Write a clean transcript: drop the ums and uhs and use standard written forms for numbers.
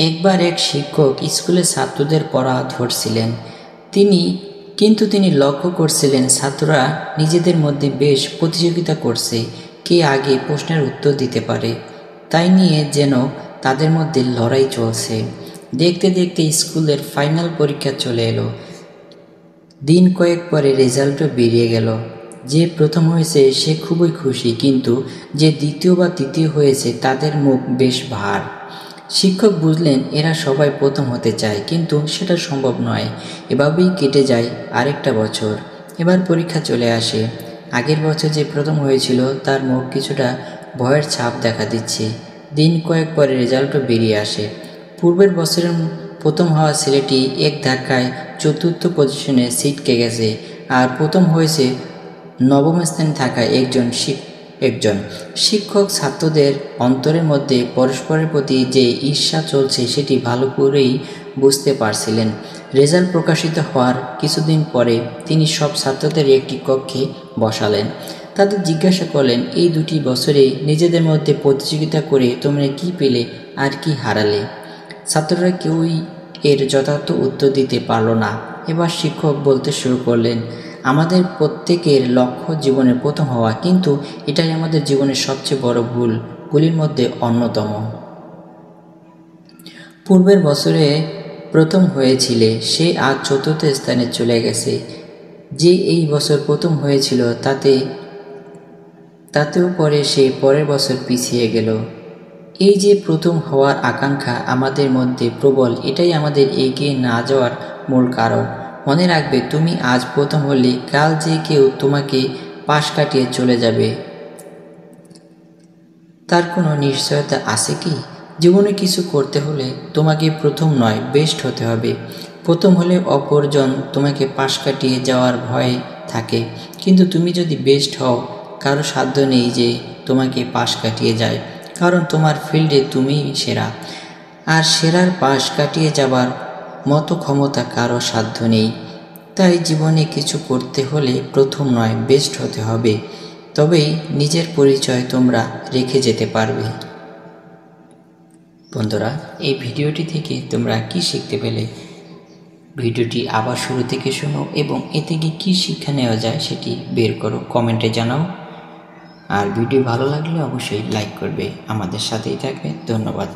একবার এক শিক্ষক স্কুলে ছাত্রদের পড়া ধরছিলেন। তিনি লক্ষ্য করছিলেন ছাত্ররা নিজেদের মধ্যে বেশ প্রতিযোগিতা করছে, কে আগে প্রশ্নের উত্তর দিতে পারে। তাই নিয়ে যেন তাদের মধ্যে লড়াই চলছে। দেখতে দেখতে স্কুলের ফাইনাল পরীক্ষা চলে এলো। দিন কয়েক পরে রেজাল্টও বেরিয়ে গেল। যে প্রথম হয়েছে সে খুবই খুশি, কিন্তু যে দ্বিতীয় বা তৃতীয় হয়েছে তাদের মুখ বেশ ভার। শিক্ষক বুঝলেন এরা সবাই প্রথম হতে চায়, কিন্তু সেটা সম্ভব নয়। এভাবেই কেটে যায় আরেকটা বছর। এবার পরীক্ষা চলে আসে। আগের বছর যে প্রথম হয়েছিল তার মুখ কিছুটা ভয়ের ছাপ দেখা দিচ্ছে। দিন কয়েক পরে রেজাল্টও বেরিয়ে আসে। পূর্বের বছরের প্রথম হওয়া ছেলেটি এক ধাক্কায় চতুর্থ পজিশনে ছিটকে গেছে, আর প্রথম হয়েছে নবম স্থানে থাকা একজন শিক্ষক। ছাত্রদের অন্তরের মধ্যে পরস্পরের প্রতি যে ঈর্ষা চলছে সেটি ভালো করেই বুঝতে পারছিলেন। রেজাল্ট প্রকাশিত হওয়ার কিছুদিন পরে তিনি সব ছাত্রদের একটি কক্ষে বসালেন। তাদের জিজ্ঞাসা করলেন, এই 2টি বছরে নিজেদের মধ্যে প্রতিযোগিতা করে তোমরা কি পেলে আর কি হারালে? ছাত্ররা কেউই এর যথার্থ উত্তর দিতে পারল না। এবার শিক্ষক বলতে শুরু করলেন, আমাদের প্রত্যেকের লক্ষ্য জীবনে প্রথম হওয়া, কিন্তু এটাই আমাদের জীবনের সবচেয়ে বড় ভুলগুলির মধ্যে অন্যতম। পূর্বের বছরে প্রথম হয়েছিলে সে আজ চতুর্থ স্থানে চলে গেছে। যে এই বছর প্রথম হয়েছিল তাতেও পরে সে পরের বছর পিছিয়ে গেল। এই যে প্রথম হওয়ার আকাঙ্ক্ষা আমাদের মধ্যে প্রবল, এটাই আমাদের এগিয়ে না যাওয়ার মূল কারণ। মনে রাখবে, তুমি আজ প্রথম হলে কাল যে কেউ তোমাকে পাশ কাটিয়ে চলে যাবে তার কোনো নিশ্চয়তা আছে কি? জীবনে কিছু করতে হলে তোমাকে প্রথম নয়, বেস্ট হতে হবে। প্রথম হলে অপরজন তোমাকে পাশ কাটিয়ে যাওয়ার ভয় থাকে, কিন্তু তুমি যদি বেস্ট হও কারো সাধ্য নেই যে তোমাকে পাশ কাটিয়ে যায়, কারণ তোমার ফিল্ডে তুমিই সেরা। আর সেরার পাশ কাটিয়ে যাবার মতো ক্ষমতা কারো সাধ্য নেই। তাই জীবনে কিছু করতে হলে প্রথম নয়, বেস্ট হতে হবে। তবেই নিজের পরিচয় তোমরা রেখে যেতে পারবে। বন্ধুরা, এই ভিডিওটি থেকে তোমরা কি শিখতে পেলে? ভিডিওটি আবার শুরু থেকে শোনো এবং এ থেকে কী শিক্ষা নেওয়া যায় সেটি বের করো, কমেন্টে জানাও। আর ভিডিও ভালো লাগলে অবশ্যই লাইক করবে। আমাদের সাথেই থাকবে। ধন্যবাদ।